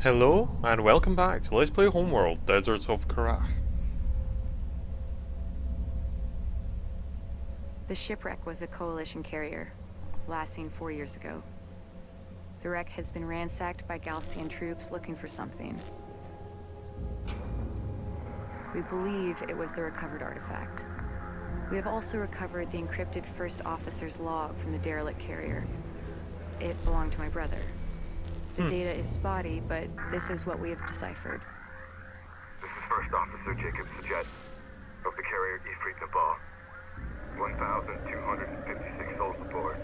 Hello, and welcome back to Let's Play Homeworld, Deserts of Kharak. The shipwreck was a coalition carrier, last seen 4 years ago. The wreck has been ransacked by Galcian troops looking for something. We believe it was the recovered artifact. We have also recovered the encrypted first officer's log from the derelict carrier. It belonged to my brother. The data is spotty, but this is what we have deciphered. This is First Officer Jacob Sajet of the carrier Ifrit Nabal. 1,256 souls aboard.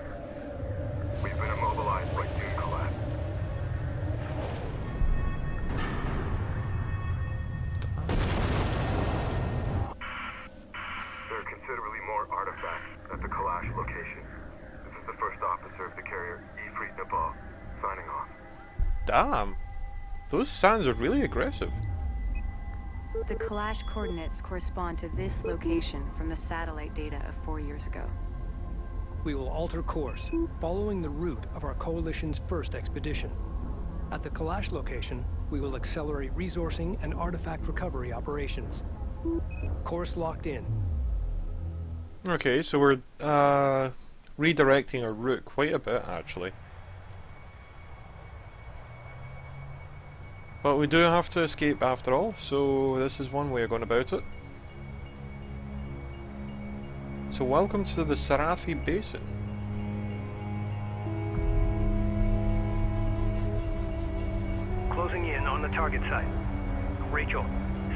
We've been immobilized by Dune collapse. There are considerably more artifacts at the Kalash location. This is the First Officer of the carrier Ifrit Nabal, signing off. Damn, those sands are really aggressive. The Kalash coordinates correspond to this location from the satellite data of 4 years ago. We will alter course, following the route of our coalition's first expedition. At the Kalash location, we will accelerate resourcing and artifact recovery operations. Course locked in. Okay, so we're redirecting our route quite a bit, actually. But we do have to escape after all, so this is one way of going about it. So welcome to the Sarathi Basin. Closing in on the target site. Rachel,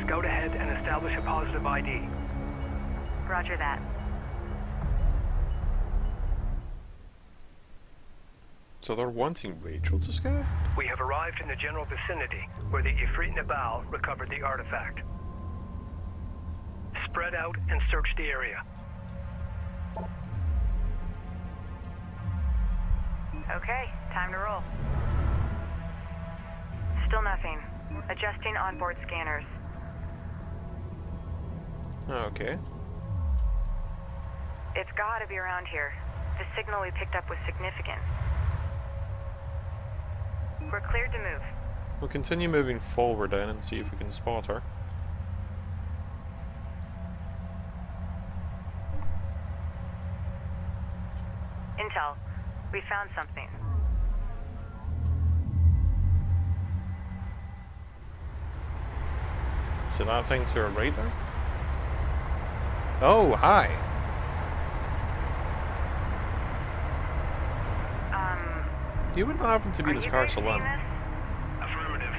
scout ahead and establish a positive ID. Roger that. So they're wanting Rachel to scout? We have arrived in the general vicinity where the Ifrit Nabal recovered the artifact. Spread out and search the area. Okay, time to roll. Still nothing. Adjusting onboard scanners. Okay. It's gotta be around here. The signal we picked up was significant. We're cleared to move. We'll continue moving forward then and see if we can spot her. Intel. We found something. So that thing to her right there? Oh, hi! You wouldn't happen to be Are this you car guys seeing Salam. this? Affirmative.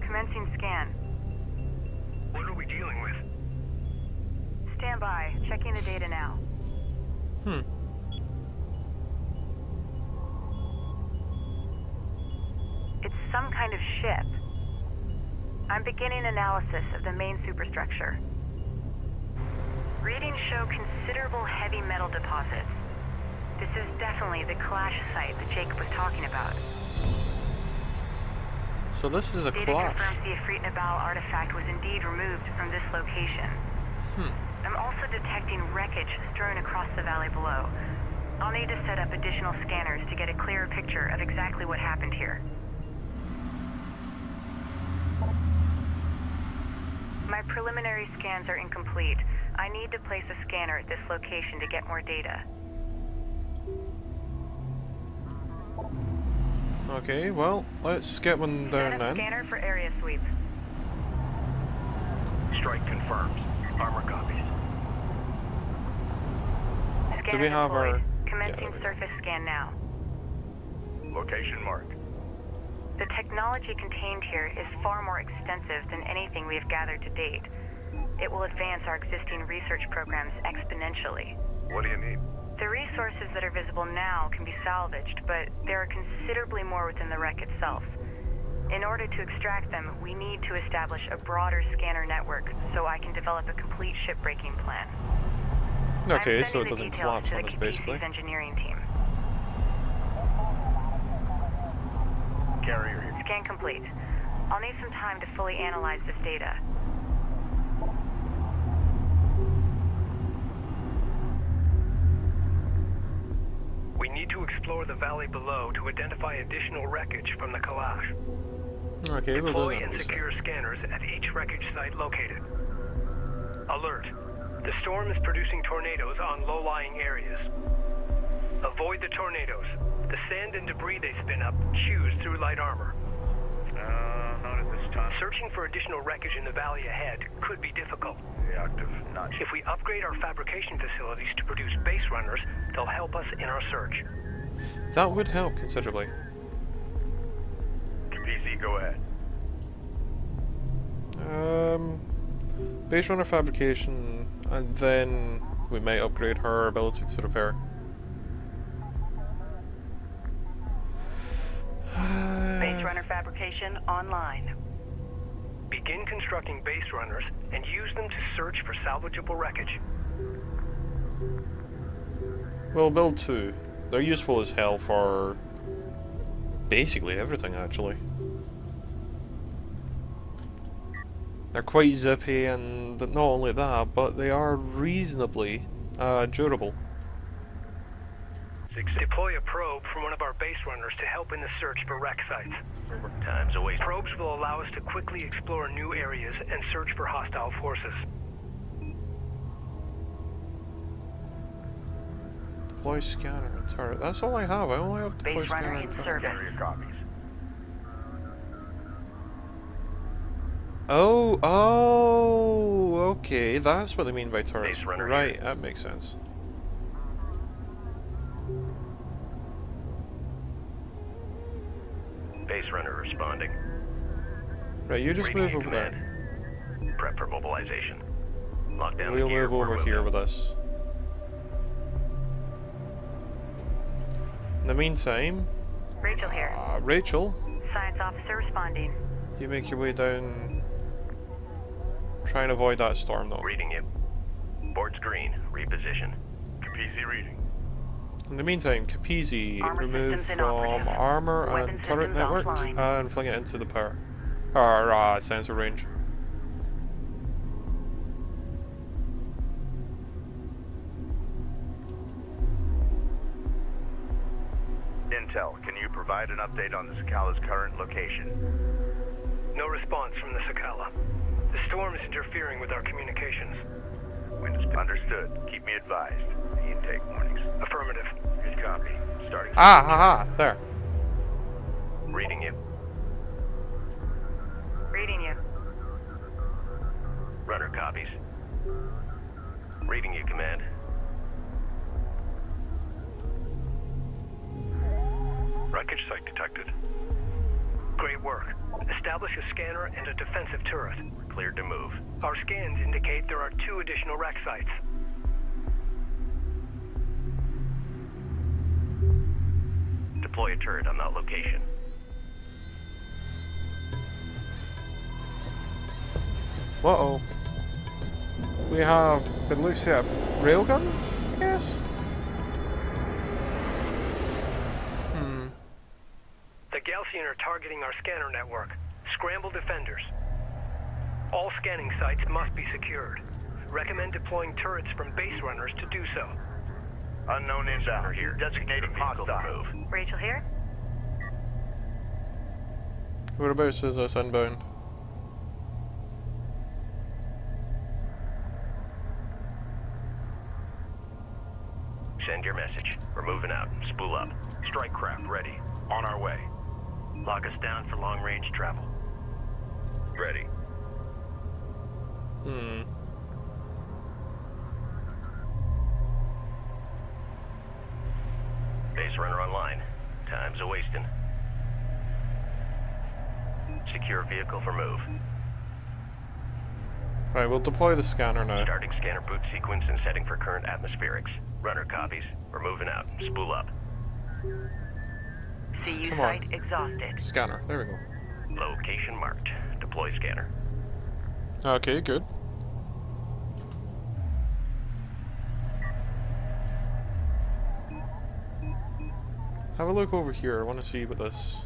Commencing scan. What are we dealing with? Stand by. Checking the data now. It's some kind of ship. I'm beginning analysis of the main superstructure. Readings show considerable heavy metal deposits. This is definitely the clash site that Jacob was talking about. So this is a Data clash. confirms the Ifrit Nabal artifact was indeed removed from this location. I'm also detecting wreckage strewn across the valley below. I'll need to set up additional scanners to get a clearer picture of exactly what happened here. My preliminary scans are incomplete. I need to place a scanner at this location to get more data. Okay, well, let's get one Set down up then. scanner for area sweep. Strike confirmed. Armor copies. Do we have deployed. our... Commencing there we go. surface scan now. Location marked. The technology contained here is far more extensive than anything we have gathered to date. It will advance our existing research programs exponentially. What do you need? The resources that are visible now can be salvaged, but there are considerably more within the wreck itself. In order to extract them, we need to establish a broader scanner network so I can develop a complete shipbreaking plan. Okay, I'm so it sending the doesn't details collapse to on the us, Capesi's basically. engineering team. Carrier here. Scan complete. I'll need some time to fully analyze this data. need to explore the valley below to identify additional wreckage from the Kalash. Okay, we'll do Deploy that. and secure scanners at each wreckage site located. Alert. The storm is producing tornadoes on low-lying areas. Avoid the tornadoes. The sand and debris they spin up chews through light armor. Not at this time. Searching for additional wreckage in the valley ahead could be difficult. Active, not If we upgrade our fabrication facilities to produce base runners, they'll help us in our search. That would help considerably. PC, go ahead. Base runner fabrication, and then we may upgrade her ability to repair. Base runner fabrication online. Begin constructing base runners and use them to search for salvageable wreckage. We'll build 2. They're useful as hell for basically everything, actually. They're quite zippy, and not only that, but they are reasonably durable. Deploy a probe from one of our base runners to help in the search for wreck sites. Time's a waste. Probes will allow us to quickly explore new areas and search for hostile forces. Deploy scanner and turret. That's all I have. I only have deploy Base runner scanner in and turret. service. Gather your copies. Oh, okay. That's what they mean by turrets. Base runner Right, here. that makes sense. Base runner responding. Right, you just Reading move your over there. command. Prep for mobilization. Lock down We'll the gear. move We're over moving. here with us. In the meantime, Rachel here. Rachel, Science officer responding. you make your way down. Try and avoid that storm, though. Reading you. Board's green. Reposition. PC reading. In the meantime, Capizzi, Armor remove systems from inoperative. armor Weapon and turret systems network offline. and fling it into the power. Or sensor range. Intel, can you provide an update on the Sakala's current location? No response from the Sakala. The storm is interfering with our communications. Understood. Keep me advised. The intake warnings. Affirmative. Good copy. Starting. Haha, there. Reading you. Reading you. Runner copies. Reading you, command. Wreckage site detected. Great work. Establish a scanner and a defensive turret. We're cleared to move. Our scans indicate there are 2 additional wreck sites. Deploy a turret on that location. Uh-oh. We have been looks at railguns, I guess? The Galcian are targeting our scanner network. Scramble defenders. All scanning sites must be secured. Recommend deploying turrets from base runners to do so. Unknown inbound. Here. Designated Vehicle to hostile. move. Rachel here. Whereabouts is this inbound? Send your message. We're moving out. Spool up. Strike craft ready. On our way. Lock us down for long-range travel. Ready. Base runner online. Time's a wasting. Secure vehicle for move. Right, we'll deploy the scanner now. Starting scanner boot sequence and setting for current atmospherics. Runner copies. We're moving out. Spool up. CU Come on. site exhausted. Scanner, there we go. Location marked. Deploy scanner. Okay, good. Have a look over here. I want to see what this...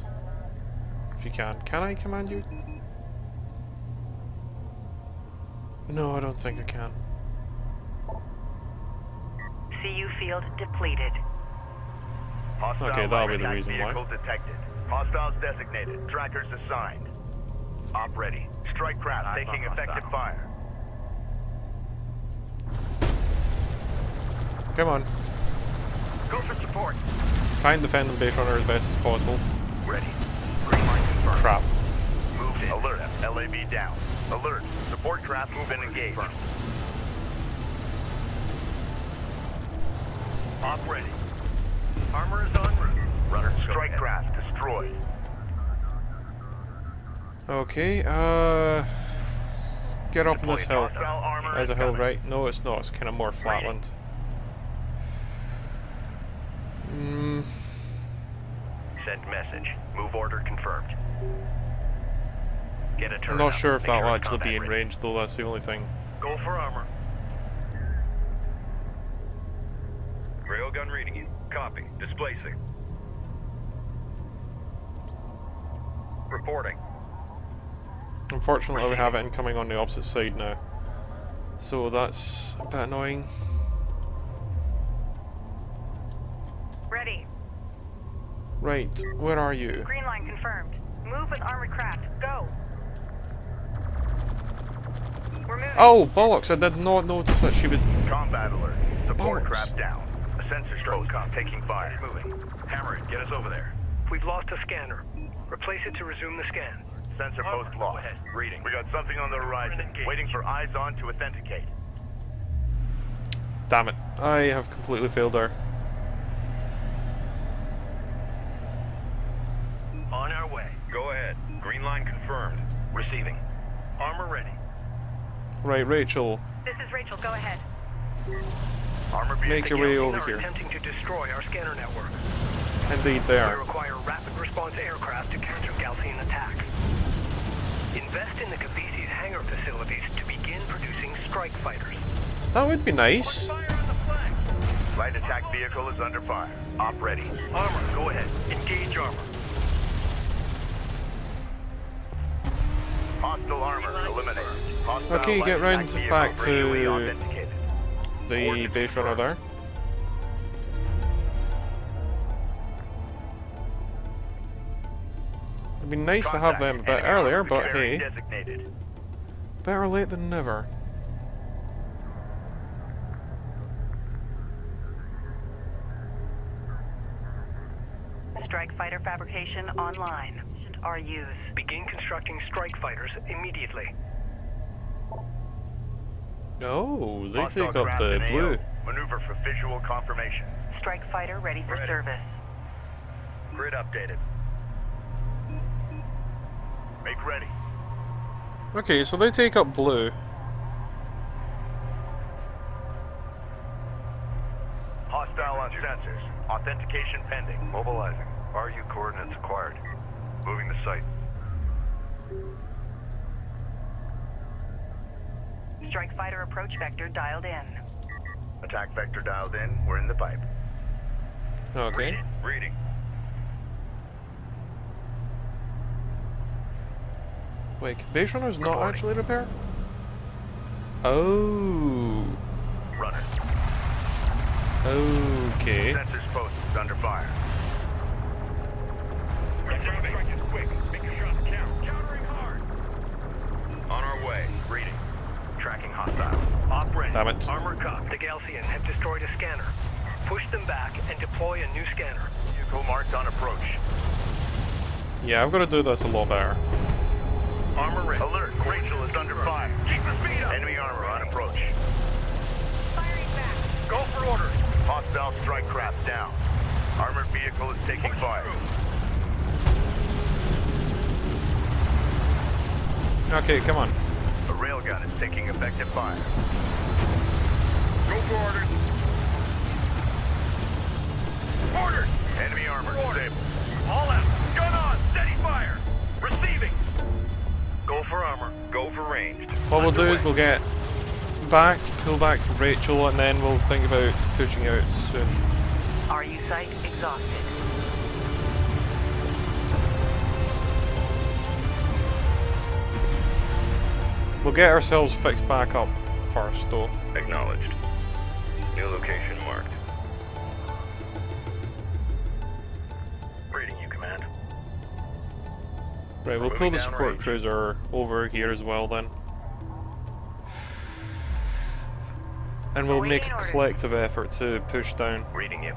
If you can. Can I command you? No, I don't think I can. CU field depleted. Hostile Okay, that'll be the attack reason why. vehicle detected. Hostiles designated. Trackers assigned. Op ready. Strike craft taking effective fire. Come on. Go for support. Try and defend the base runner as best as possible. Ready. Green line confirmed. Crap. Moved in. Alert. LAV down. Alert. Support craft move and engage. Op ready. Armor is en route. Runner. Strike craft destroyed. Okay, get up on this hill. Hostile armor There's a hill, incoming. right? No, it's not. It's kind of more flatland. Send message. Move order confirmed. Get a I'm turn not up. sure if Make that'll it's actually be in combat ready. range, though. That's the only thing. Go for armor. Railgun reading you. Copy. Displacing. Reporting. Unfortunately, we have it incoming on the opposite side now. So that's a bit annoying. Ready. Right, where are you? Green line confirmed. Move with armored craft. Go. We're moving. Oh, bollocks! I did not notice that she was... Combat alert. Support Bollocks. craft down. A sensor post taking fire. Moving. Hammer it. Get us over there. We've lost a scanner. Replace it to resume the scan. Sensor post lost. Reading. We got something on the horizon. Waiting for eyes on to authenticate. Damn it. I have completely failed her. On our way. Go ahead. Green line confirmed. Receiving. Armor ready. Right, Rachel. This is Rachel. Go ahead. Armor Make your way over Are here. attempting to destroy our scanner network. Indeed, We there. require rapid response aircraft to counter Galcian attacks. Invest in the Khaleesi's hangar facilities to begin producing strike fighters. That would be nice. Fire on the flank. Light attack vehicle is under fire. Op ready. Armor, go ahead. Engage armor. Hostile armor eliminated. Hostile Okay, light get round attack vehicle back visually to authenticated. the base runner there. It'd be nice to have them a bit Enemy earlier, armor but bearing hey, designated. better late than never. Strike fighter fabrication online. RUs. Begin constructing strike fighters immediately. No, they Hostile take up craft the in AO. blue. Maneuver for visual confirmation. Strike fighter ready for Ready. service. Grid updated. Make ready. Okay, so they take up blue. Hostile on sensors. Authentication pending. Mobilizing. RU coordinates acquired. Moving to site. Strike fighter approach vector dialed in. Attack vector dialed in. We're in the pipe. Okay. Reading. Wait, can base runners not actually repair? Oh. Runner. Okay. Sensors post is under fire. Receiving. Quick. Make your shots count. Countering hard. On our way. Reading. Tracking hostile. Op ready. Damn it. Armor cop. The Galcian have destroyed a scanner. Push them back and deploy a new scanner. Vehicle marked on approach. Yeah, I've got to do this a lot better. Armor ready. Alert. Rachel is under fire. Keep the speed up. Enemy armor on approach. Firing back. Go for orders. Hostile strike craft down. Armored vehicle is taking fire. Okay, come on. A railgun is taking effective fire. Go for orders. Orders. Enemy armor disabled. All out. Gun on. Steady fire. Receiving. Go for armor. Go for ranged. What we'll do is we'll get back, pull back to Rachel, and then we'll think about pushing out soon. RU site exhausted. We'll get ourselves fixed back up first, though. Acknowledged. New location marked. Right, we'll pull the support cruiser over here as well then. And we'll make a collective effort to push down. Reading you.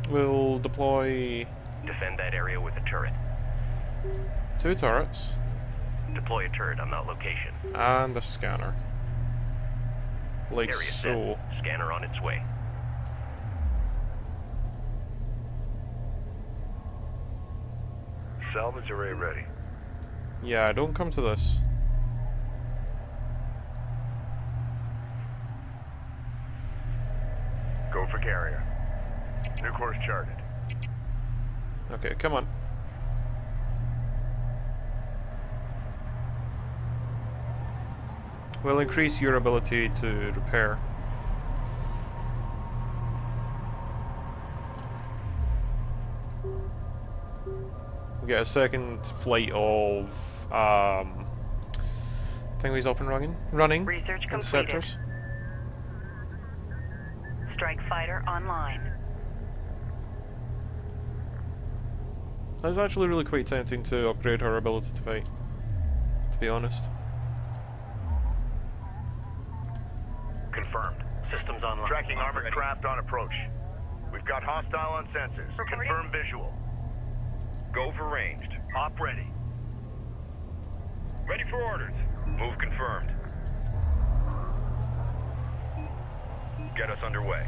We'll deploy Defend that area with a turret. 2 turrets Deploy a turret on that location. and a scanner. Like Area so. set. Scanner on its way. Salvage array ready. Yeah, don't come to this. Go for carrier. New course charted. Okay, come on. We'll increase your ability to repair. We get a second flight of thingies up and running. Research And completed. sectors. Strike fighter online. That's actually really quite tempting to upgrade her ability to fight, to be honest. Confirmed. Systems online. Tracking armored craft on approach. We've got hostile on sensors. Reporting. Confirm visual. Go for ranged. Op ready. Ready for orders. Move confirmed. Get us underway.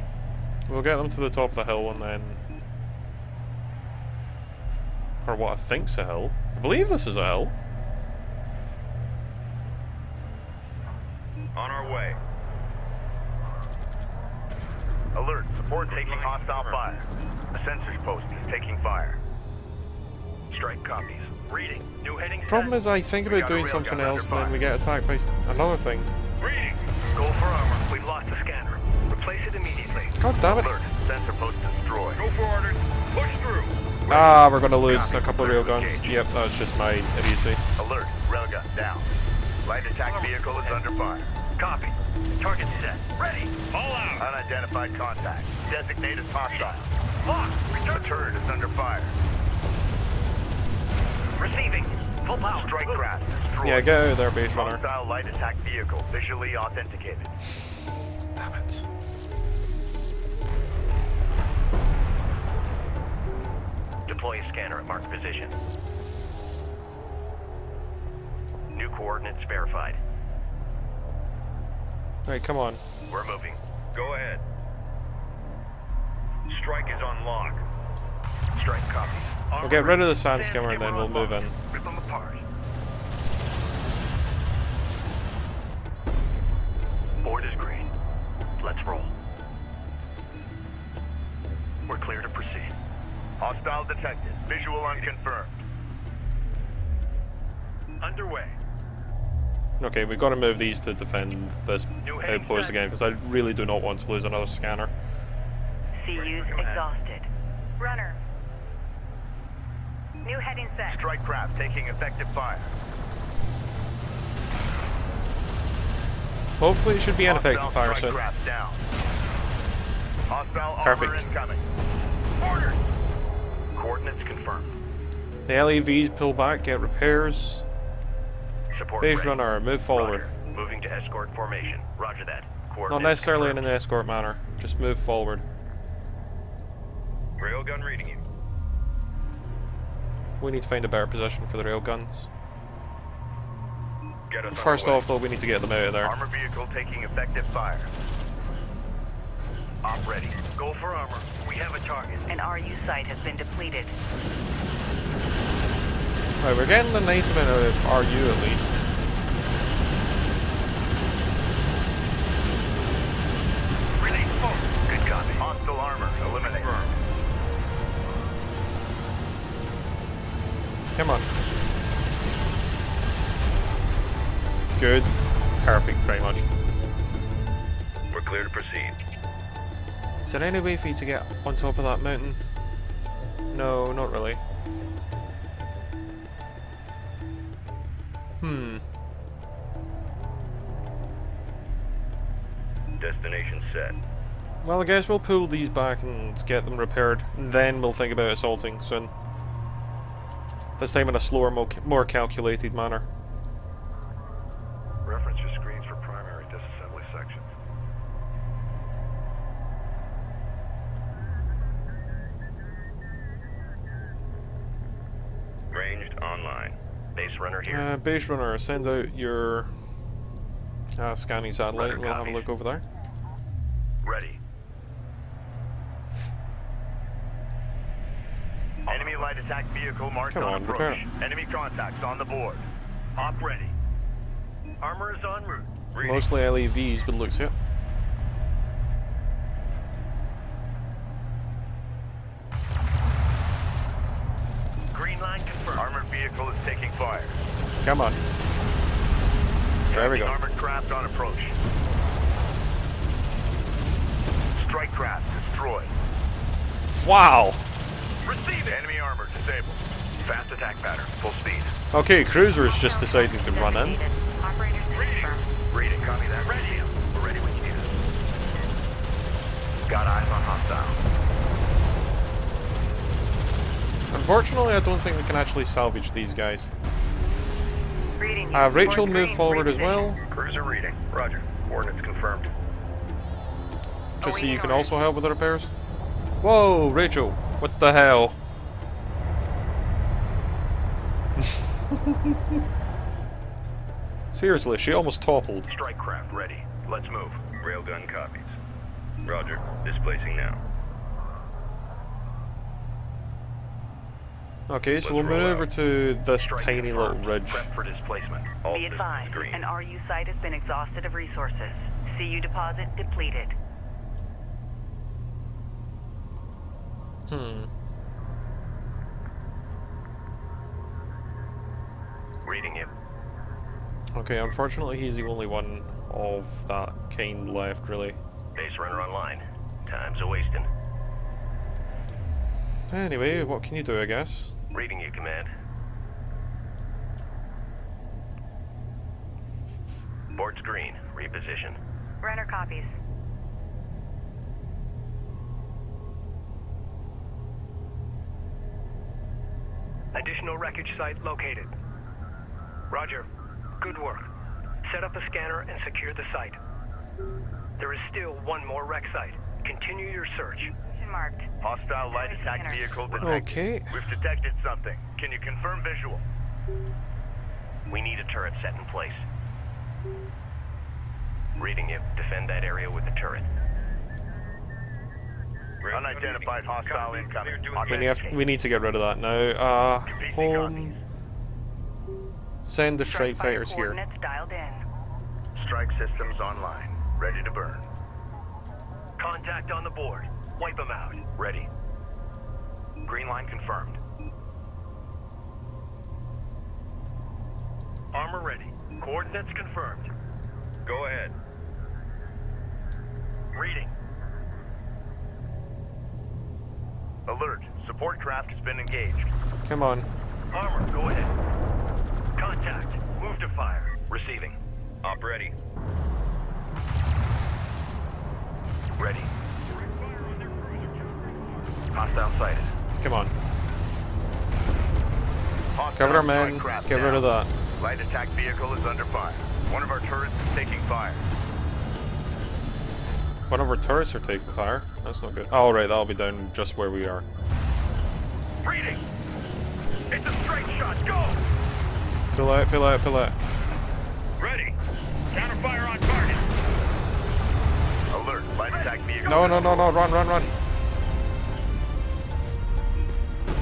We'll get them to the top of the hill and then... Or what I think's a hill. I believe this is a hill. On our way. Alert. Support taking hostile fire. A sensors post is taking fire. Strike copies. Reading. New heading set. Problem is I think We about got a doing railgun something under else and then fire. we get attacked by another thing. Reading. Go for armor. We've lost the scanner. Replace it immediately. God damn it. Alert. Sensor post destroyed. Go for orders. Push through. Ah, we're gonna lose Copy. a couple of Clear the railguns. gate. Yep, that's just my idiocy. Alert. Railgun down. Light attack vehicle is under fire. Copy. Target set. Ready. All out. Unidentified contact. Designated hostile. Lock. Return. The turret is under fire. Receiving. Full power. Strike craft destroyed. Yeah, get out of there, base runner. Hostile light attack vehicle visually authenticated. Damn it. Deploy a scanner at marked position. New coordinates verified. Right, come on. We're moving. Go ahead. Strike is on lock. Strike copies. We'll get rid of the sand skimmer and then we'll move in. Rip them apart. Board is green. Let's roll. We're clear to proceed. Hostile detected. Visual unconfirmed. Underway. Okay, we've got to move these to defend this outpost again because I really do not want to lose another scanner. CU's exhausted. Runner. New heading set. Strike craft taking effective fire. Hopefully it should be an effective Hostile fire strike soon. craft down. Hostile armor Perfect. incoming. Order. Coordinates confirmed. The LAVs pull back, get repairs. Support Base ready. runner, move forward. Roger. Moving to escort formation. Roger that. Not Coordinates necessarily in confirmed. an escort manner, just move forward. Railgun reading you. We need to find a better position for the railguns. Get us First underway. off though, we need to get them out of there. Armor vehicle taking effective fire. Op ready. Go for armor. We have a target. An RU site has been depleted. Right, we're getting a nice amount of RU at least. Release smoke. Good copy. Hostile armor eliminated. Come on. Good. Perfect, pretty much. We're clear to proceed. Is there any way for you to get on top of that mountain? No, not really. Destination set. Well, I guess we'll pull these back and get them repaired, and then we'll think about assaulting soon. This time in a slower, more calculated manner. Reference your screens for primary disassembly sections. Ranged online. Base runner here. Base runner, send out your scanning satellite, Runner and we'll have a copies. look over there. Ready. Enemy light attack vehicle marked Come on on, approach. repair. Enemy contacts on the board. Op ready. Armor is en route. Reading. Mostly LAVs, but looks it. Green line confirmed. Armored vehicle is taking fire. Come on. There we go. Armored craft on approach. Strike craft destroyed. Wow! Receive it. Enemy armor disabled. Fast attack pattern. Full speed. Okay, cruiser's just deciding to run in. Operators to confirm. Reading. Copy that. Ready. We're ready when you need us. Got eyes on hostile. Unfortunately, I don't think we can actually salvage these guys. Reading. Rachel, Report move green forward as reposition. well, Cruiser reading. Roger. Coordinates confirmed. just so you Awaiting can orders. also help with the repairs. Whoa, Rachel, what the hell? Seriously, she almost toppled. Strike craft ready. Let's move. Railgun copies. Roger. Displacing now. Okay, so we'll Let's roll move over out. to this Strike tiny little confirmed. ridge. Prep for displacement. All Be advised, systems green. an RU site has been exhausted of resources. CU deposit depleted. Reading you. Okay, unfortunately he's the only one of that kind left, really. Base runner online. Time's a wasting. Anyway, what can you do, I guess? Reading you, command. Board's green. Reposition. Runner copies. Additional wreckage site located. Roger. Good work. Set up a scanner and secure the site. There is still one more wreck site. Continue your search. Position marked. Hostile light attack Scanner. vehicle detected. Okay. We've detected something. Can you confirm visual? We need a turret set in place. Reading you. Defend that area with the turret. Unidentified hostile incoming. We need to get rid of that now. Home. Send the strike fire fighters here. coordinates dialed in. Strike systems online. Ready to burn. Contact on the board. Wipe them out. Ready. Green line confirmed. Armor ready. Coordinates confirmed. Go ahead. Reading. Alert. Support craft has been engaged. Come on. Armor, go ahead. Contact. Move to fire. Receiving. Op ready. Ready. Hostile sighted. Come on. Hostile Cover our strike men. craft Get rid of down. that. Light attack vehicle is under fire. One of our turrets is taking fire. One of our turrets are taking fire. That's not good. Oh, right, that'll be down just where we are. Reading. It's a straight shot. Go. Pull out, pull out, pull out. Ready. Counterfire on target. Alert. Light attack vehicle. No, no, no, no, run, run, run.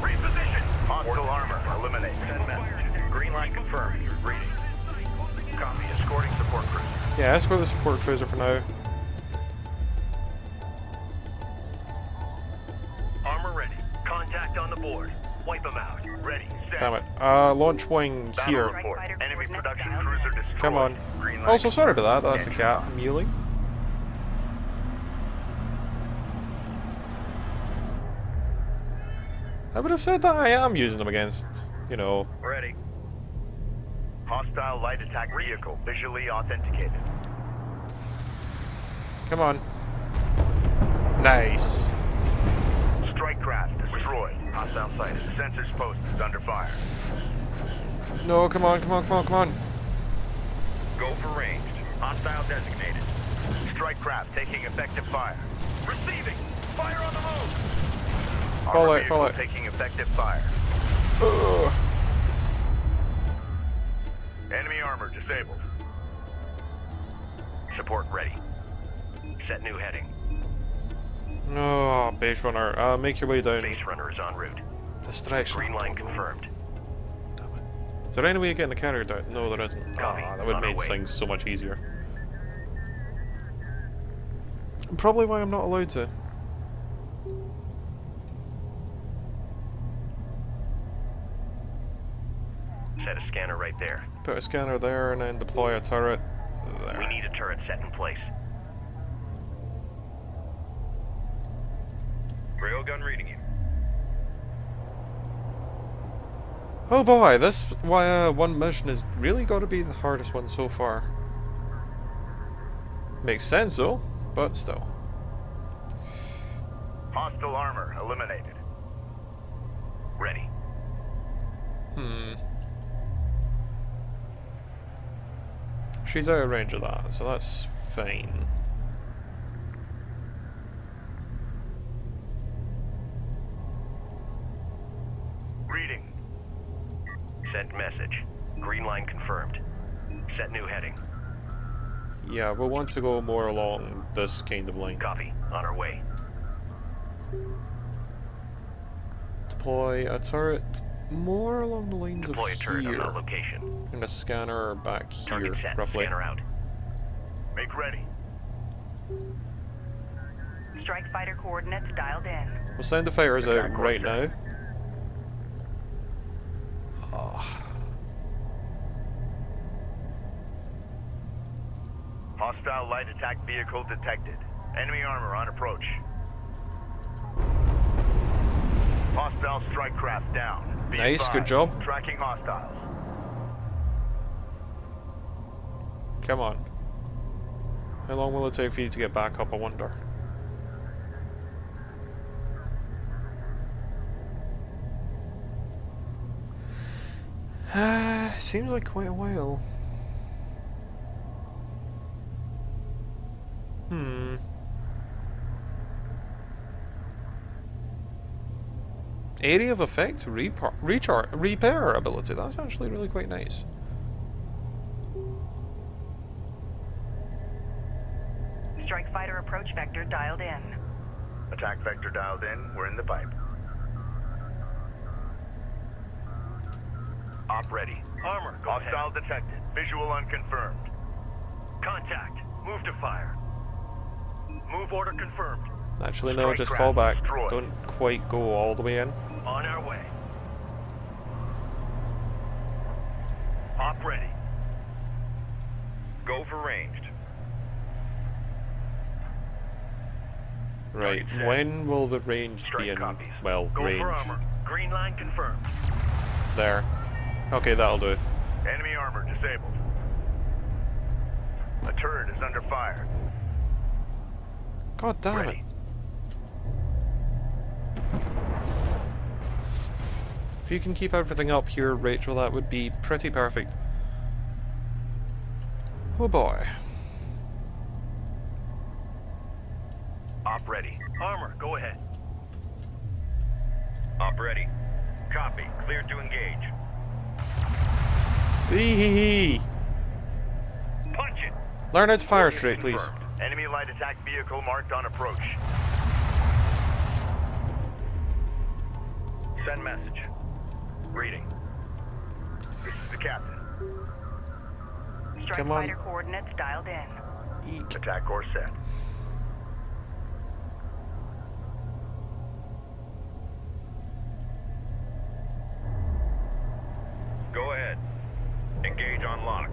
Reposition. Hostile armor. Eliminate. Send men. Green line confirmed. Reading. Copy. Escorting support cruiser. Yeah, escort the support cruiser for now. Armor ready. Contact on the board. Wipe them out. Ready. Set. Damn it. Launch wing Battle here. report. Fighter Enemy coordinates production dialed cruiser destroyed. Come on. Green line Also, sorry about that. That's the Engine cat on. muley. I would have said that I am using them against, you know. Ready. Hostile light attack vehicle visually authenticated. Come on. Nice. Strike craft destroyed. Hostile sighted. Sensors post is under fire. No, come on, come on, come on, come on. Go for ranged. Hostile designated. Strike craft taking effective fire. Receiving. Fire on the move. Follow Armor it, follow vehicle it. taking effective fire. Ugh. Enemy armor disabled. Support ready. Set new heading. No, base runner. Make your way down. Base runner is en route. Distraction. Green line confirmed. Is there any way of getting the carrier down? No, there isn't. Copy. Ah, that would On our make way. things so much easier. Probably why I'm not allowed to. Set a scanner right there. Put a scanner there and then deploy a turret there. We need a turret set in place. Railgun reading you. Oh boy, this one mission has really got to be the hardest one so far. Makes sense though, but still. Hostile armor eliminated. Ready. She's out of range of that, so that's fine. Reading. Sent message. Green line confirmed. Set new heading. Yeah, we'll want to go more along this kind of line. Copy. On our way. Deploy a turret more along the lines Deploy a of turret on that here. location. And a scanner back Target here, set. roughly. Scanner out. Make ready. Strike fighter coordinates dialed in. We'll send the fighters out Attack right course now. Hostile light attack vehicle detected. Enemy armor on approach. Hostile strike craft down. Be Nice, good advised. job. Tracking hostiles. Come on. How long will it take for you to get back up, I wonder? Seems like quite a while. Area of effect repair ability. That's actually really quite nice. Strike fighter approach vector dialed in. Attack vector dialed in. We're in the pipe. Op ready. Armor. Go ahead. Hostile detected. Visual unconfirmed. Contact. Move to fire. Move order confirmed. Actually, no, Strike just craft fall back. destroyed. Don't quite go all the way in. On our way. Op ready. Go for ranged. Right, Target set. when will the range Strike be in, copies. well, Go range? for armor. Green line confirmed. There. Okay, that'll do. Enemy armor disabled. A turret is under fire. God damn it. Ready. If you can keep everything up here, Rachel, that would be pretty perfect. Oh boy. Op ready. Armor. Go ahead. Op ready. Copy. Cleared to engage. Hee. Punch it. Learn how to fire Coordinates straight, please. confirmed. Enemy light attack vehicle marked on approach. Send message. Reading. This is the captain. Strike Come on. fighter coordinates dialed in. Eek. Attack course set. Go ahead. Engage on lock.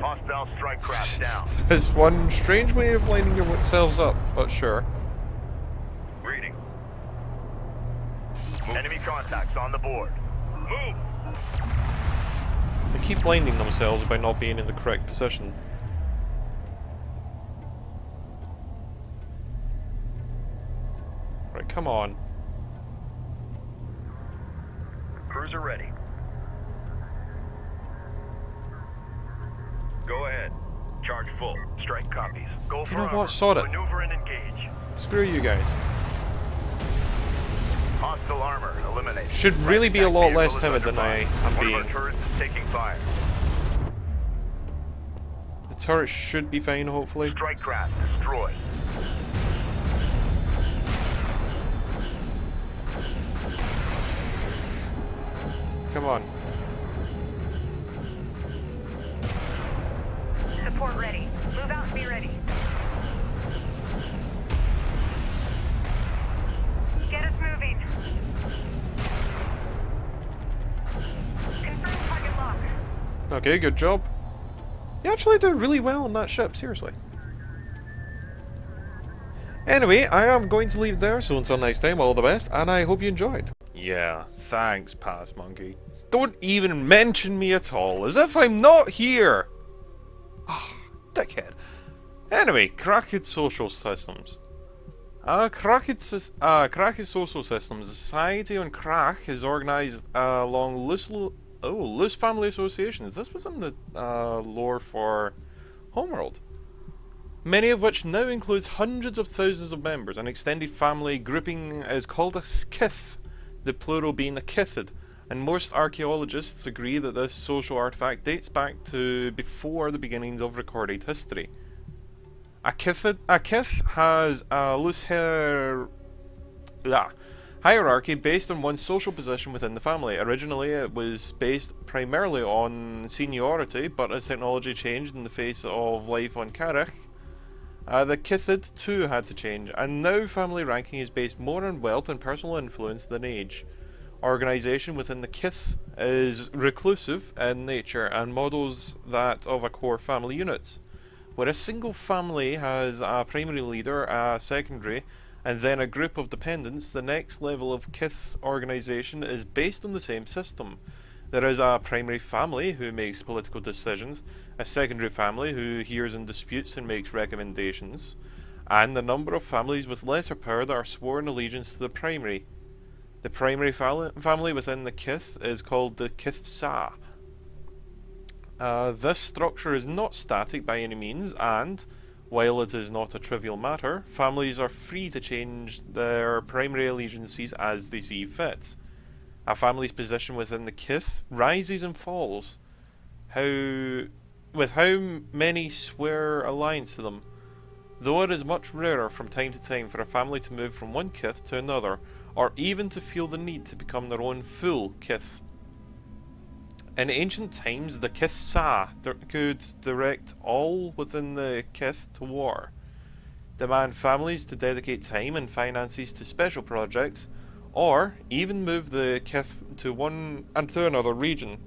Hostile strike craft down. It's one strange way of lining yourselves up, but sure. Reading. Enemy contacts on the board. Move. I They keep blinding themselves by not being in the correct position. Right, come on. Cruiser ready. Go ahead. Charge full. Strike copies. Go for You know armor. what? Sort it. Maneuver and engage. Screw you guys. Hostile armor eliminated. Should really be a lot less timid than I am One being. of our turrets is taking fire. The turret should be fine, hopefully. Strike craft destroyed. Come on. Support ready. Move out and be ready. Get us moving. Confirm target lock. Okay, good job. You actually did really well on that ship, seriously. Anyway, I am going to leave there, so until next time, all the best, and I hope you enjoyed. Yeah, thanks, Pass Monkey. Don't even mention me at all, as if I'm not here! Ah, dickhead. Anyway, Kharak social systems. Kharak social systems. The society on Kharak is organised along loose family associations. This was in the lore for Homeworld. Many of which now includes hundreds of thousands of members. An extended family grouping is called a kith, the plural being a kithid, and most archaeologists agree that this social artifact dates back to before the beginnings of recorded history. A kith has a loose hierarchy based on one's social position within the family. Originally it was based primarily on seniority, but as technology changed in the face of life on Kharak, the kithid too had to change, and now family ranking is based more on wealth and personal influence than age. Organisation within the kith is reclusive in nature and models that of a core family unit. Where a single family has a primary leader, a secondary, and then a group of dependents, the next level of kith organisation is based on the same system. There is a primary family who makes political decisions, a secondary family who hears in disputes and makes recommendations, and the number of families with lesser power that are sworn allegiance to the primary. The primary family within the kith is called the kithsa. This structure is not static by any means, and, while it is not a trivial matter, families are free to change their primary allegiances as they see fit. A family's position within the kith rises and falls, with how many swear alliance to them, though it is much rarer from time to time for a family to move from one kith to another, or even to feel the need to become their own full kith. In ancient times, the kithsa could direct all within the kith to war, demand families to dedicate time and finances to special projects, or even move the kith to another region.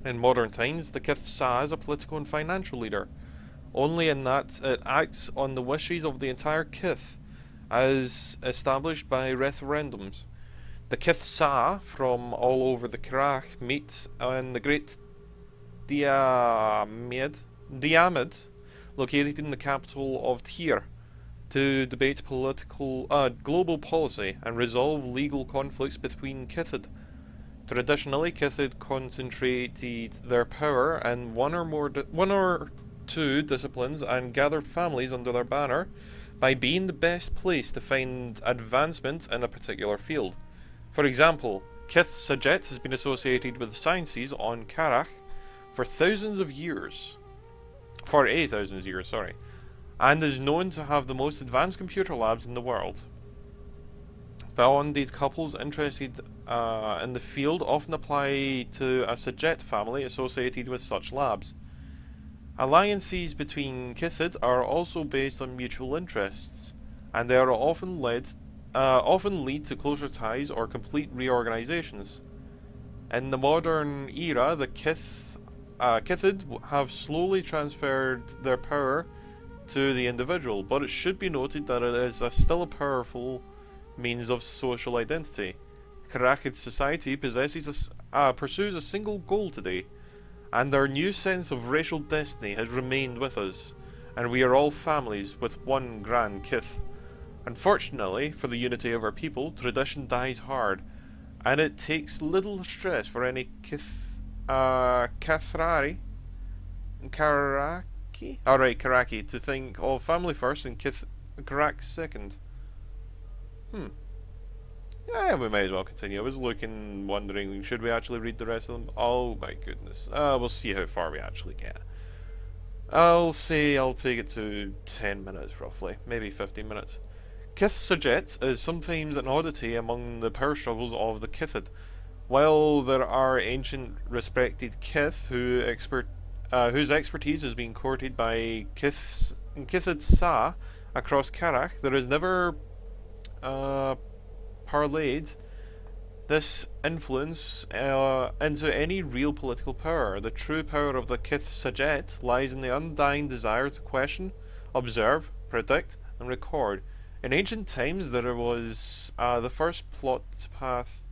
In modern times, the kithsa is a political and financial leader, only in that it acts on the wishes of the entire kith, as established by referendums. The kithsa from all over the Kharak meet in the Great Diamid, located in the capital of Tyr, to debate global policy and resolve legal conflicts between kithid. Traditionally, kithid concentrated their power in one or two disciplines and gathered families under their banner by being the best place to find advancement in a particular field. For example, Kith Sajet has been associated with the sciences on Kharak for 8,000 years, and is known to have the most advanced computer labs in the world. Bonded couples interested in the field often apply to a Sajet family associated with such labs. Alliances between Kithid are also based on mutual interests, and they are often lead to closer ties or complete reorganizations. In the modern era, the Kithid have slowly transferred their power to the individual, but it should be noted that it is still a powerful means of social identity. Kharakid society pursues a single goal today: and our new sense of racial destiny has remained with us, and we are all families with one grand kith. Unfortunately, for the unity of our people, tradition dies hard, and it takes little stress for any Karaki to think of family first and Kharak second. Yeah, we may as well continue. I was wondering, should we actually read the rest of them? Oh my goodness. We'll see how far we actually get. I'll say I'll take it to 10 minutes roughly, maybe 15 minutes. Kith Sajet is sometimes an oddity among the power struggles of the Kithid. While there are ancient respected Kith whose expertise is being courted by Kithid Sa across Kharak, there is never parlayed this influence into any real political power. The true power of the Kith Sajet lies in the undying desire to question, observe, predict, and record. In ancient times, there was the first plot path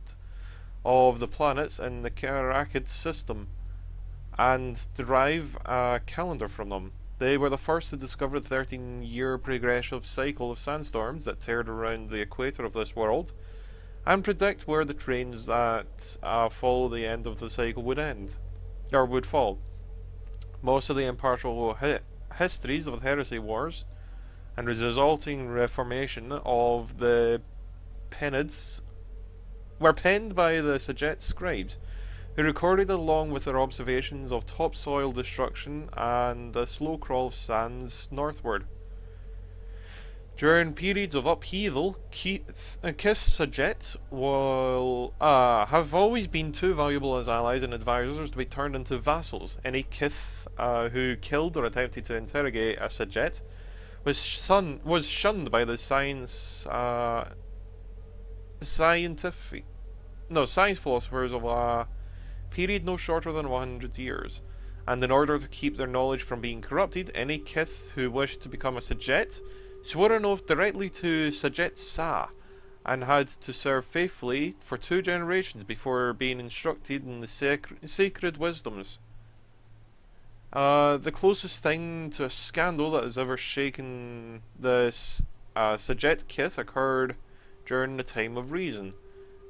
of the planets in the Kharakid system, and derive a calendar from them. They were the first to discover the 13-year progressive cycle of sandstorms that teared around the equator of this world, and predict where the trains that follow the end of the cycle would fall. Most of the impartial histories of the heresy wars and the resulting reformation of the Penids were penned by the Sajet scribes, who recorded along with their observations of topsoil destruction and the slow crawl of sands northward. During periods of upheaval, Kith Sajet will have always been too valuable as allies and advisors to be turned into vassals. Any Kith who killed or attempted to interrogate a Sajet was shunned by the science philosophers of a period no shorter than 100 years. And in order to keep their knowledge from being corrupted, any Kith who wished to become a Sajet swore an oath directly to Sajet Sa, and had to serve faithfully for 2 generations before being instructed in the sacred wisdoms. The closest thing to a scandal that has ever shaken the Sajet Kith occurred during the Time of Reason,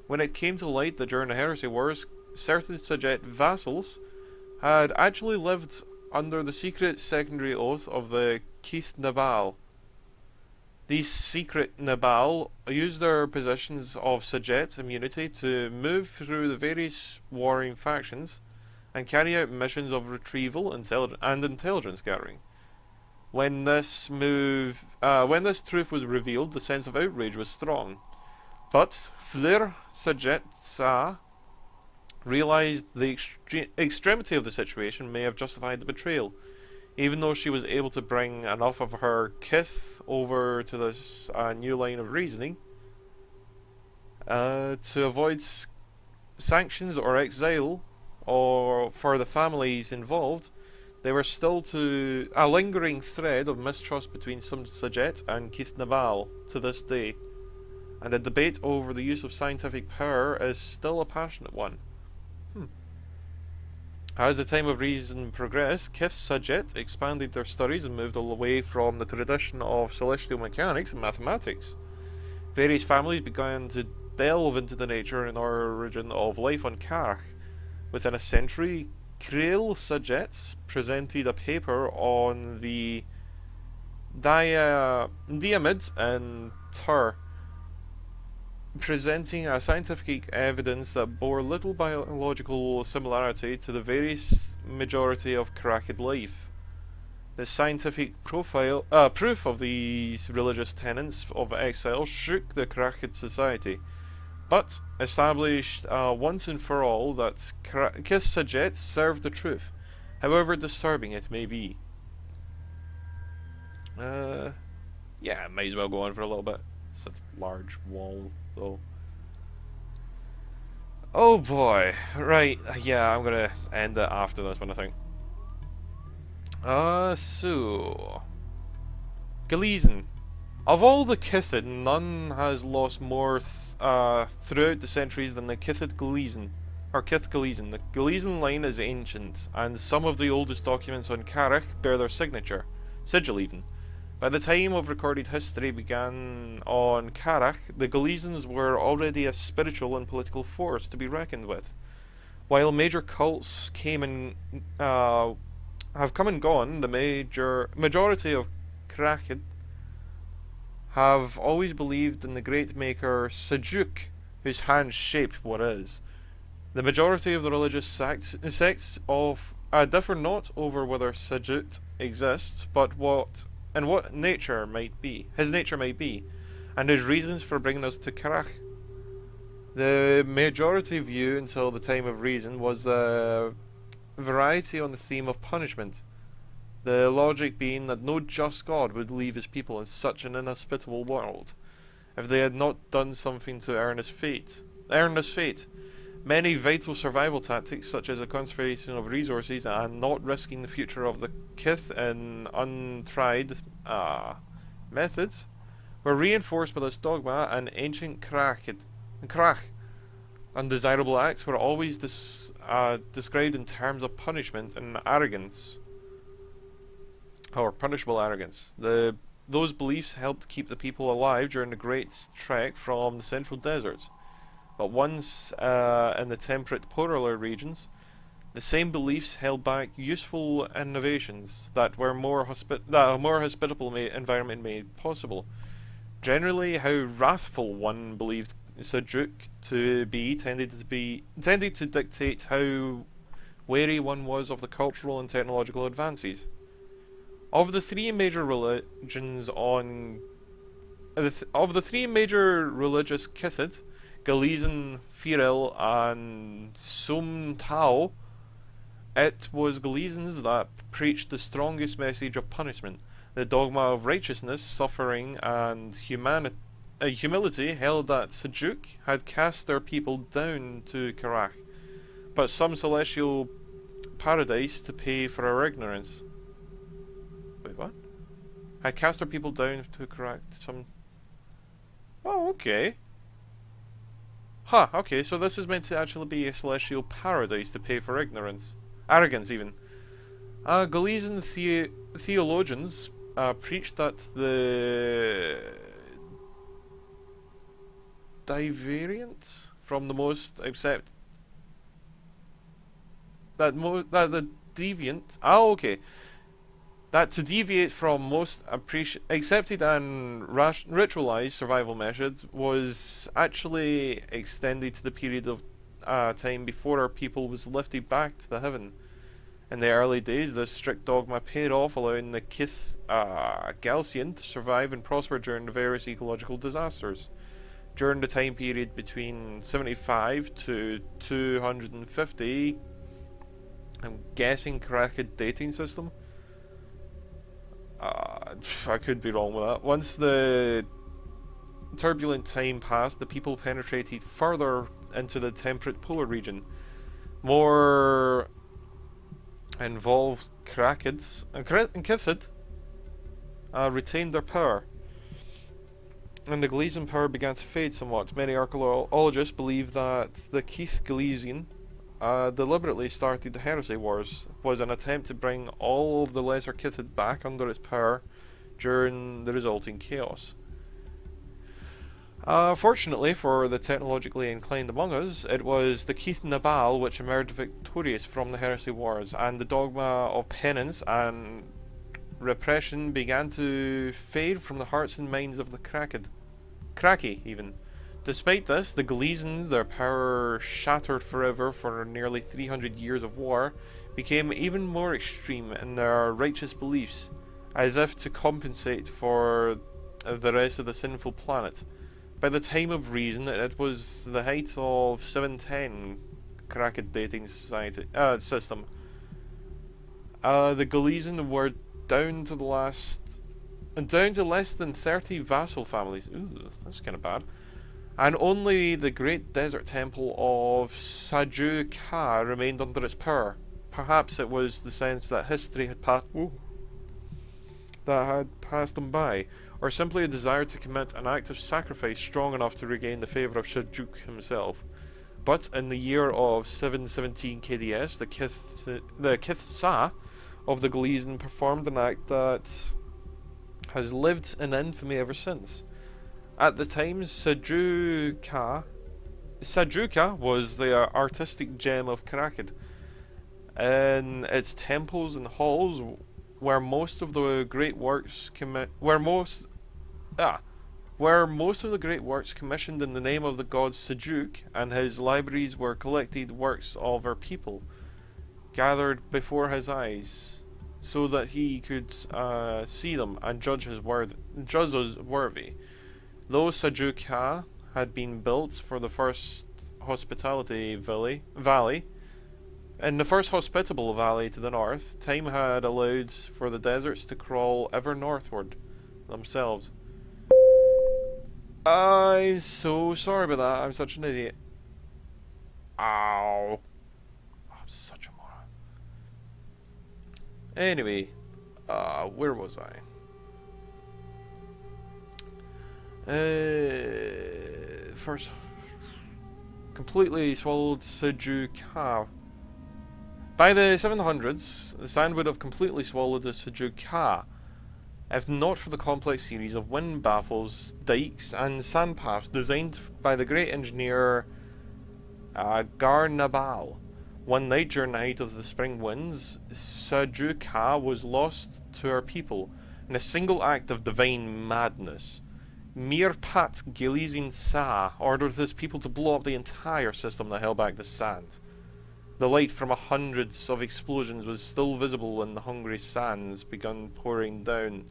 when it came to light that during the Heresy Wars, certain Sajet vassals had actually lived under the secret secondary oath of the Keith Nabal. These secret Nabal used their positions of Sajet immunity to move through the various warring factions and carry out missions of retrieval and intelligence gathering. When this truth was revealed, the sense of outrage was strong. But Flir Sajet Sa realized the extremity of the situation may have justified the betrayal, even though she was able to bring enough of her kith over to this new line of reasoning to avoid sanctions or exile or for the families involved. There were still a lingering thread of mistrust between some Sajet and Keith Nabal to this day, and the debate over the use of scientific power is still a passionate one. As the Time of Reason progressed, Kith Sajet expanded their studies and moved away from the tradition of celestial mechanics and mathematics. Various families began to delve into the nature and origin of life on Kharak. Within a century, Krail Sajet presented a paper on the Diamids and Tur, presenting a scientific evidence that bore little biological similarity to the various majority of Kharakid life. The scientific proof of these religious tenets of exile shook the Kharakid society, but established once and for all that Kith Sajet served the truth, however disturbing it may be. Yeah, might as well go on for a little bit. Such a large wall, though. Oh boy. Right, yeah, I'm gonna end it after this one, I think. So... Galeasen. Of all the Kithid, none has lost more throughout the centuries than the Kithid Galeasen. or Kith Galeason. The Galeason line is ancient, and some of the oldest documents on Kharak bear their sigil even. By the time of recorded history began on Kharak, the Galeasons were already a spiritual and political force to be reckoned with. While major cults have come and gone, the majority of Kharakid have always believed in the great maker Sajuk, whose hands shape what is. The majority of the religious sects differ not over whether Sajuk exists, but what his nature might be, and his reasons for bringing us to Kharak. The majority view until the time of reason was a variety on the theme of punishment, the logic being that no just God would leave his people in such an inhospitable world if they had not done something to earn his fate. Many vital survival tactics, such as the conservation of resources and not risking the future of the Kith in untried methods, were reinforced by this dogma, and ancient Kharak. Undesirable acts were always described in terms of punishment and arrogance, or punishable arrogance. Those beliefs helped keep the people alive during the great trek from the central deserts. But once in the temperate polar regions, the same beliefs held back useful innovations that a more hospitable environment made possible. Generally, how wrathful one believed Sajuk to be tended to dictate how wary one was of the cultural and technological advances. Of the three major religious Kithid, Galeason, Firil, and Sumtao, it was Galeasons that preached the strongest message of punishment. The dogma of righteousness, suffering, and humility held that Sajuk had cast their people down to Kharak, but some celestial paradise to pay for our ignorance. Wait, what? Had cast their people down to Kharak. Oh, okay. Huh, okay, so this is meant to actually be a celestial paradise to pay for ignorance. Arrogance, even. Galeason theologians preached that the divariant from the most the deviant. That to deviate from most accepted and ritualized survival methods was actually extended to the period of time before our people was lifted back to the heaven. In the early days, this strict dogma paid off, allowing the Kith Galcian to survive and prosper during the various ecological disasters. During the time period between 75 to 250, I'm guessing Kharakid dating system. I could be wrong with that. Once the turbulent time passed, the people penetrated further into the temperate polar region. More involved Kharakids and Kithid retained their power, and the Galeason power began to fade somewhat. Many archaeologists believe that the Keith Galeason deliberately started the Heresy Wars was an attempt to bring all of the lesser Kithid back under its power during the resulting chaos. Fortunately for the technologically inclined among us, it was the Keith Nabal which emerged victorious from the Heresy Wars, and the dogma of penance and repression began to fade from the hearts and minds of the Kraki, even. Despite this, the Galeason, their power shattered forever for nearly 300 years of war, became even more extreme in their righteous beliefs, as if to compensate for the rest of the sinful planet. By the time of reason, it was the height of 710 Kharakid dating system. The Galeason were down to less than 30 vassal families. Ooh, that's kind of bad. And only the great desert temple of Saju Ka remained under its power. Perhaps it was the sense that history had passed them by, or simply a desire to commit an act of sacrifice strong enough to regain the favour of Sajuk himself. But in the year of 717 KDS, the Kithsa of the Gleason performed an act that has lived in infamy ever since. At the time, Sajuka was the artistic gem of Kharak. In its temples and halls, where most of the great works commissioned in the name of the god Sajuk, and his libraries were collected works of our people, gathered before his eyes, so that he could see them and judge us worthy. Though Sajuka had been built for the first valley, in the first hospitable valley to the north, time had allowed for the deserts to crawl ever northward themselves. I'm so sorry about that. I'm such an idiot. Ow. I'm such a moron. Anyway, where was I? First, completely swallowed Sajuka. By the 700s, the sand would have completely swallowed the Sajuka, if not for the complex series of wind baffles, dikes, and sandpaths designed by the great engineer Garnabal. One night during the height of the spring winds, Sajuka was lost to our people in a single act of divine madness. Mirpat Gilizin Sa ordered his people to blow up the entire system that held back the sand. The light from hundreds of explosions was still visible when the hungry sands began pouring down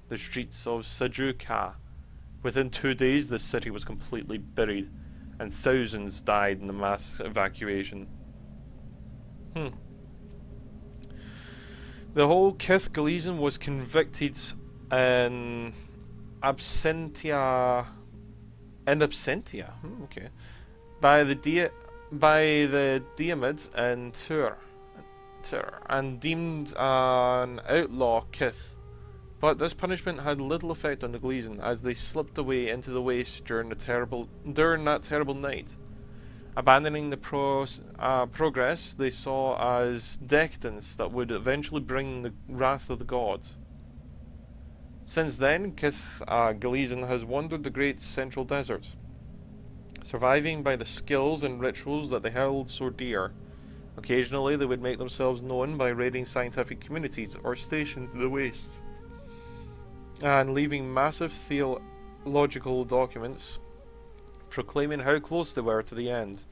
the streets of Sajuka. Within 2 days, the city was completely buried, and thousands died in the mass evacuation. The whole Kith Gleason was convicted in absentia. Okay. By the Diamids in Tur, and deemed an outlaw Kith. But this punishment had little effect on the Gleason, as they slipped away into the waste during that terrible night, abandoning the progress they saw as decadence that would eventually bring the wrath of the gods. Since then, Kith Gleason has wandered the great central deserts, surviving by the skills and rituals that they held so dear. Occasionally, they would make themselves known by raiding scientific communities or stations in the wastes, and leaving massive theological documents proclaiming how close they were to the end.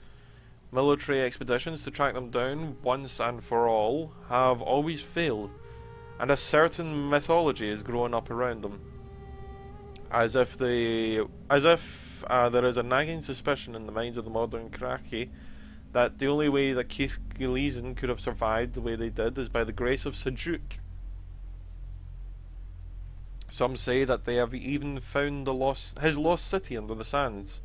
Military expeditions to track them down once and for all have always failed, and a certain mythology is growing up around them, as if there is a nagging suspicion in the minds of the modern Kharaki that the only way that Keith Gleason could have survived the way they did is by the grace of Sajuk. Some say that they have even found his lost city under the sands.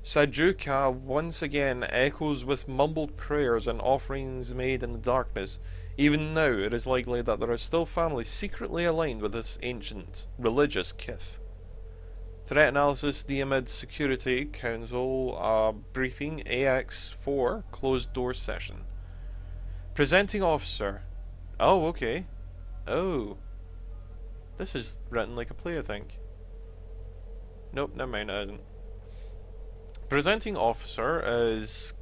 Sajuka once again echoes with mumbled prayers and offerings made in the darkness. Even now, it is likely that there are still families secretly aligned with this ancient religious Kith. Threat analysis, Diamid Security Council briefing AX4 closed door session. Presenting officer. Oh, okay. Oh. This is written like a play, I think. Nope, never mind, it isn't. Presenting officer is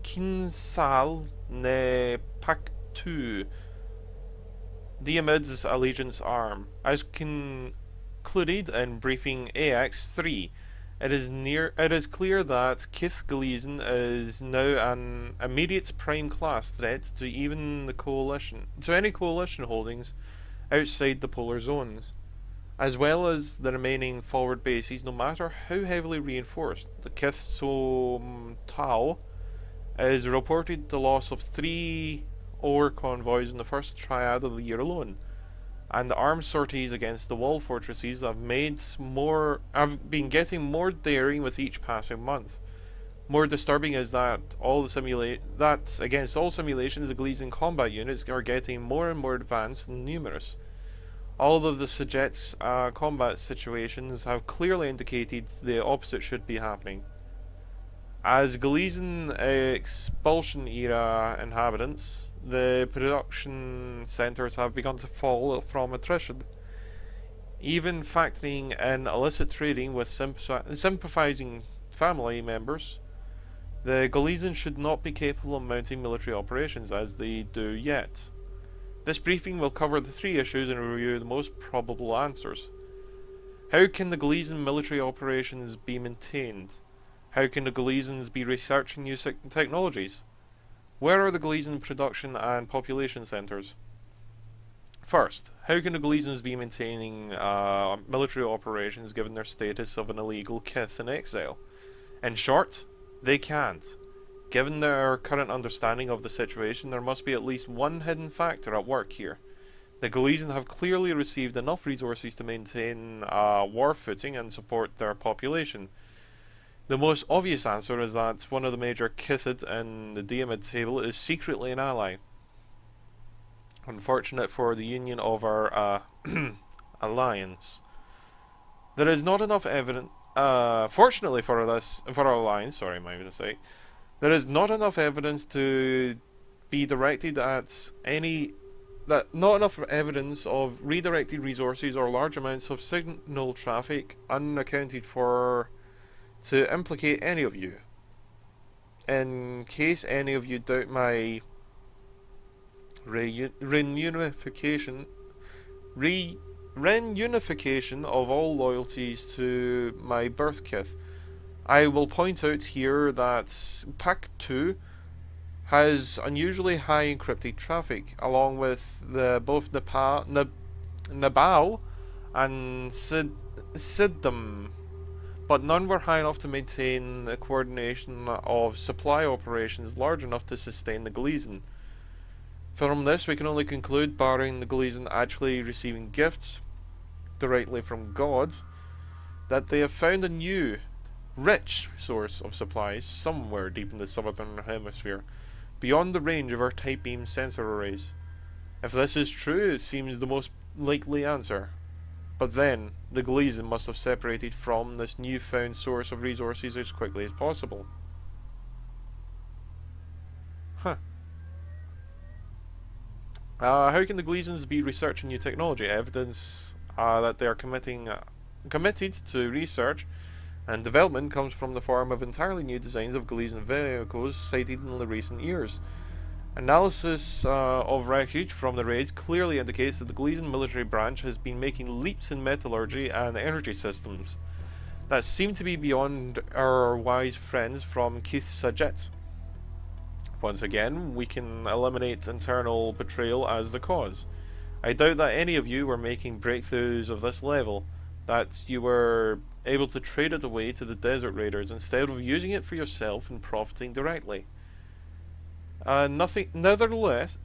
Kinsal Ne Paktu, Diamid's allegiance arm. As concluded in briefing AX3, it is clear that Kith Gleason is now an immediate prime class threat to any coalition holdings outside the polar zones, as well as the remaining forward bases, no matter how heavily reinforced. The Kith Som Tao is reported the loss of 3 ore convoys in the first triad of the year alone, and the armed sorties against the wall fortresses have been getting more daring with each passing month. More disturbing is that against all simulations, the Gleason combat units are getting more and more advanced and numerous. All of the Sajet's combat situations have clearly indicated the opposite should be happening. As Gleason expulsion era inhabitants, the production centres have begun to fall from attrition. Even factoring in illicit trading with sympathising family members, the Gleasons should not be capable of mounting military operations as they do yet. This briefing will cover the three issues and review the most probable answers. How can the Gleason military operations be maintained? How can the Gleasons be researching new technologies? Where are the Gleason production and population centres? First, how can the Gleasons be maintaining military operations given their status of an illegal kith in exile? In short, they can't. Given their current understanding of the situation, there must be at least one hidden factor at work here. The Gleason have clearly received enough resources to maintain war footing and support their population. The most obvious answer is that one of the major Kithid in the Diamid table is secretly an ally. Unfortunate for the union of our alliance. There is not enough evidence. Fortunately for our alliance, sorry, my mistake. There is not enough evidence to be directed at not enough evidence of redirected resources or large amounts of signal traffic unaccounted for to implicate any of you. In case any of you doubt my reunification of all loyalties to my birth kith, I will point out here that Pack 2 has unusually high encrypted traffic, along with both Nabal and Siddam, but none were high enough to maintain the coordination of supply operations large enough to sustain the Gleason. From this, we can only conclude, barring the Gleason actually receiving gifts directly from God, that they have found a new, rich source of supplies somewhere deep in the southern hemisphere, beyond the range of our Type Beam sensor arrays. If this is true, it seems the most likely answer. But then, the Gleason must have separated from this newfound source of resources as quickly as possible. Huh. How can the Gleasons be researching new technology? Evidence that they are committed to research and development comes from the form of entirely new designs of Gleason vehicles cited in the recent years. Analysis of wreckage from the raids clearly indicates that the Gleason military branch has been making leaps in metallurgy and energy systems that seem to be beyond our wise friends from Keith Sajet. Once again, we can eliminate internal betrayal as the cause. I doubt that any of you were making breakthroughs of this level, that you were able to trade it away to the Desert Raiders instead of using it for yourself and profiting directly. Nonetheless,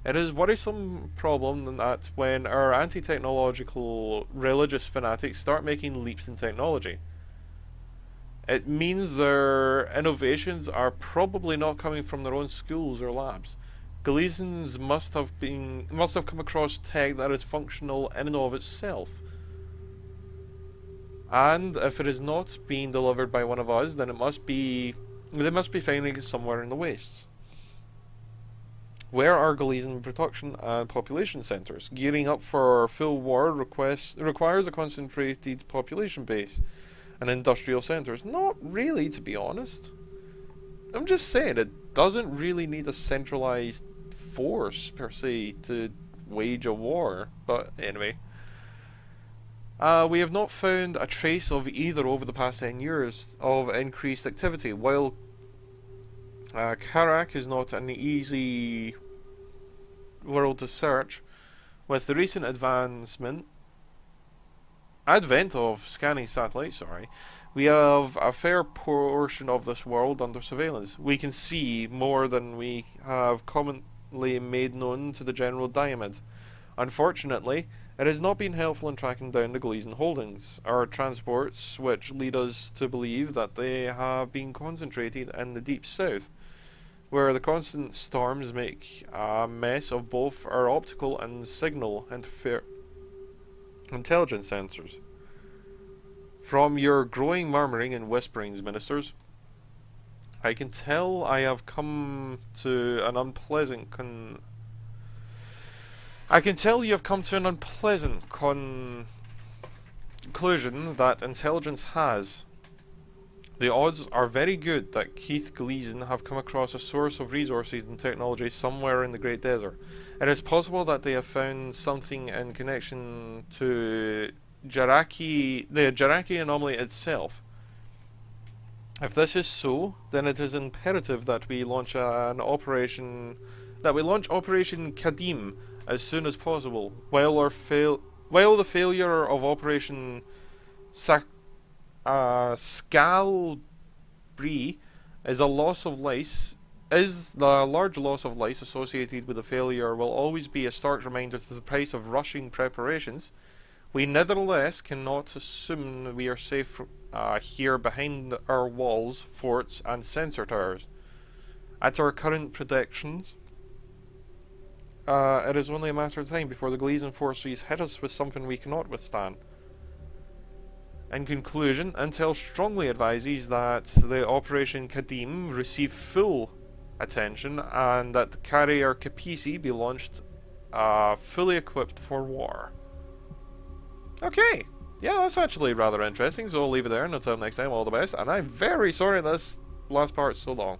it is a worrisome problem that when our anti-technological religious fanatics start making leaps in technology, it means their innovations are probably not coming from their own schools or labs. Gleasons must have come across tech that is functional in and of itself. And if it is not being delivered by one of us, then they must be finding it somewhere in the wastes. Where are Gleason production and population centres? Gearing up for full war requires a concentrated population base and industrial centres. Not really, to be honest. I'm just saying, it doesn't really need a centralised force, per se, to wage a war. But anyway. We have not found a trace of either over the past 10 years of increased activity. While Kharak is not an easy world to search, with the recent advent of scanning satellites, we have a fair portion of this world under surveillance. We can see more than we have commonly made known to the general Diamid. Unfortunately, it has not been helpful in tracking down the Gleason holdings, or transports, which lead us to believe that they have been concentrated in the deep south, where the constant storms make a mess of both our optical and signal intelligence sensors. From your growing murmuring and whisperings, ministers, I can tell I have come to an unpleasant I can tell you have come to an unpleasant conclusion that intelligence has. The odds are very good that Keith Gleason have come across a source of resources and technology somewhere in the Great Desert. It is possible that they have found something in connection to the Jaraki anomaly itself. If this is so, then it is imperative that we launch Operation Kadim as soon as possible. While the failure of Operation Scalbree is the large loss of life associated with the failure will always be a stark reminder to the price of rushing preparations, we nevertheless cannot assume we are safe here behind our walls, forts, and sensor towers. At our current predictions, it is only a matter of time before the Gleason forces hit us with something we cannot withstand. In conclusion, Intel strongly advises that the Operation Kadim receive full attention and that the carrier Capisi be launched fully equipped for war. Okay, yeah, that's actually rather interesting, so I'll leave it there, and until next time, all the best, and I'm very sorry this last part's so long.